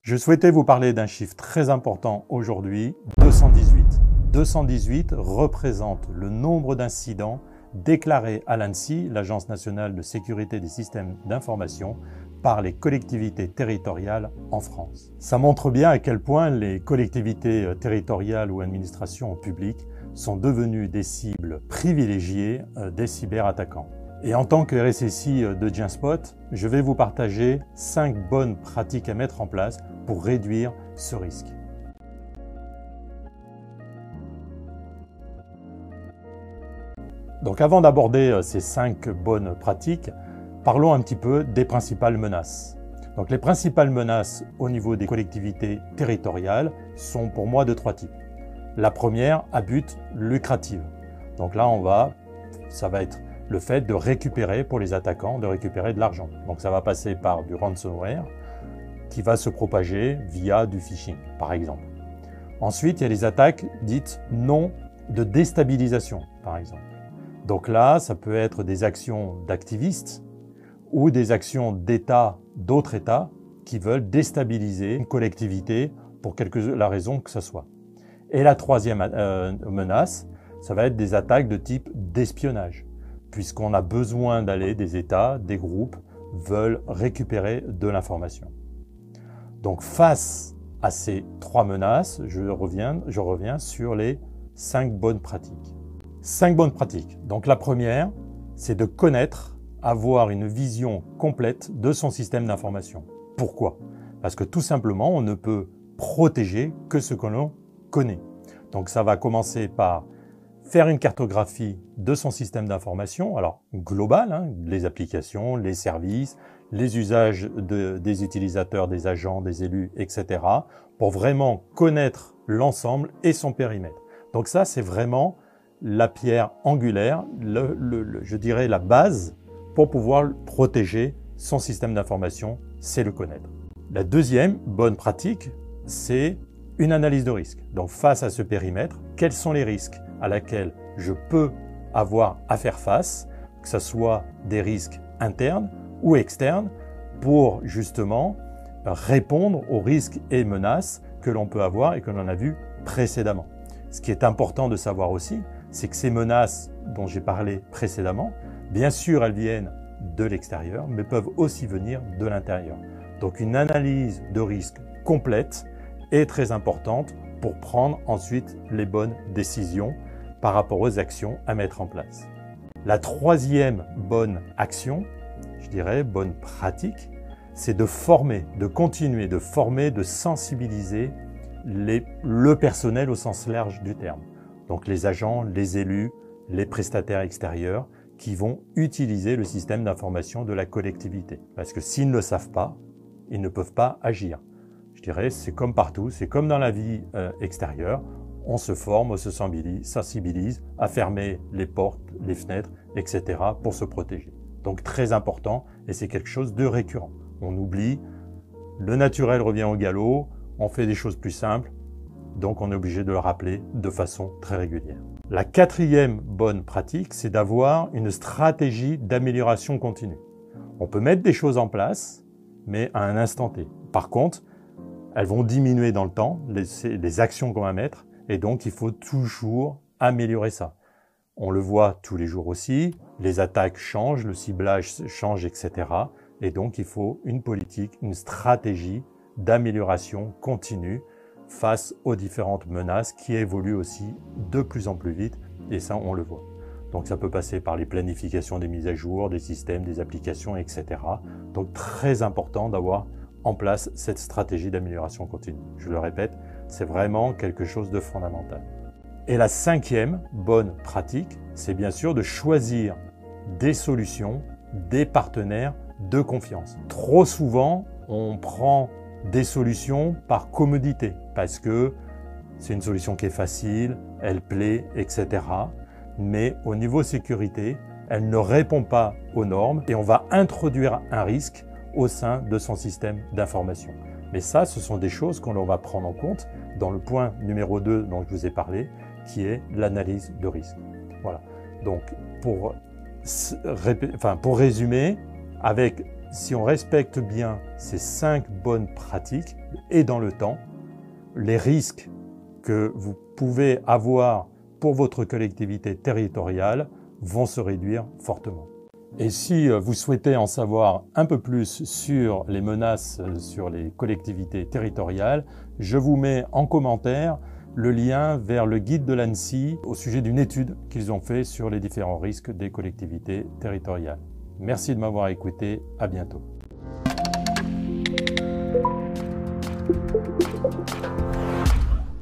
Je souhaitais vous parler d'un chiffre très important aujourd'hui, 218. 218 représente le nombre d'incidents déclarés à l'ANSSI, l'Agence nationale de sécurité des systèmes d'information, par les collectivités territoriales en France. Ça montre bien à quel point les collectivités territoriales ou administrations publiques sont devenues des cibles privilégiées des cyberattaquants. Et en tant que RSSI de Genspot, je vais vous partager 5 bonnes pratiques à mettre en place pour réduire ce risque. Donc avant d'aborder ces 5 bonnes pratiques, parlons un petit peu des principales menaces. Donc les principales menaces au niveau des collectivités territoriales sont pour moi de 3 types. La première, à but lucratif. Donc là, ça va être le fait de récupérer, pour les attaquants, de récupérer de l'argent. Donc ça va passer par du ransomware qui va se propager via du phishing, par exemple. Ensuite, il y a les attaques dites non de déstabilisation, par exemple. Donc là, ça peut être des actions d'activistes ou des actions d'États, d'autres États, qui veulent déstabiliser une collectivité pour la raison que ce soit. Et la troisième menace, ça va être des attaques de type d'espionnage, puisqu'on a besoin d'aller, des États, des groupes, veulent récupérer de l'information. Donc face à ces 3 menaces, je reviens sur les 5 bonnes pratiques. 5 bonnes pratiques. Donc la première, c'est de connaître, avoir une vision complète de son système d'information. Pourquoi? Parce que tout simplement, on ne peut protéger que ce que l'on connaît. Donc ça va commencer par faire une cartographie de son système d'information, alors global, les applications, les services, les usages des utilisateurs, des agents, des élus, etc., pour vraiment connaître l'ensemble et son périmètre. Donc ça, c'est vraiment la pierre angulaire, je dirais la base pour pouvoir protéger son système d'information, c'est le connaître. La deuxième bonne pratique, c'est une analyse de risque. Donc face à ce périmètre, quels sont les risques à laquelle je peux avoir à faire face, que ce soit des risques internes ou externes, pour justement répondre aux risques et menaces que l'on peut avoir et que l'on a vu précédemment. Ce qui est important de savoir aussi, c'est que ces menaces dont j'ai parlé précédemment, bien sûr elles viennent de l'extérieur, mais peuvent aussi venir de l'intérieur. Donc une analyse de risque complète est très importante pour prendre ensuite les bonnes décisions par rapport aux actions à mettre en place. La troisième bonne action, je dirais bonne pratique, c'est de former, de continuer de former, de sensibiliser le personnel au sens large du terme. Donc les agents, les élus, les prestataires extérieurs qui vont utiliser le système d'information de la collectivité. Parce que s'ils ne le savent pas, ils ne peuvent pas agir. Je dirais, c'est comme partout, c'est comme dans la vie extérieure, on se forme, on se sensibilise à fermer les portes, les fenêtres, etc. pour se protéger. Donc très important, et c'est quelque chose de récurrent. On oublie, le naturel revient au galop, on fait des choses plus simples, donc on est obligé de le rappeler de façon très régulière. La quatrième bonne pratique, c'est d'avoir une stratégie d'amélioration continue. On peut mettre des choses en place, mais à un instant T. Par contre, elles vont diminuer dans le temps, les actions qu'on va mettre, et donc il faut toujours améliorer ça. On le voit tous les jours aussi, les attaques changent, le ciblage change, etc. Et donc il faut une politique, une stratégie d'amélioration continue face aux différentes menaces qui évoluent aussi de plus en plus vite, et ça on le voit. Donc ça peut passer par les planifications des mises à jour, des systèmes, des applications, etc. Donc très important d'avoir en place cette stratégie d'amélioration continue. Je le répète, c'est vraiment quelque chose de fondamental. Et la cinquième bonne pratique, c'est bien sûr de choisir des solutions, des partenaires de confiance. Trop souvent, on prend des solutions par commodité, parce que c'est une solution qui est facile, elle plaît, etc. Mais au niveau sécurité, elle ne répond pas aux normes et on va introduire un risque au sein de son système d'information. Mais ça, ce sont des choses qu'on va prendre en compte dans le point numéro 2 dont je vous ai parlé, qui est l'analyse de risque. Voilà. Donc, pour résumer, avec si on respecte bien ces 5 bonnes pratiques et dans le temps, les risques que vous pouvez avoir pour votre collectivité territoriale vont se réduire fortement. Et si vous souhaitez en savoir un peu plus sur les menaces sur les collectivités territoriales, je vous mets en commentaire le lien vers le guide de l'ANSSI au sujet d'une étude qu'ils ont fait sur les différents risques des collectivités territoriales. Merci de m'avoir écouté, à bientôt.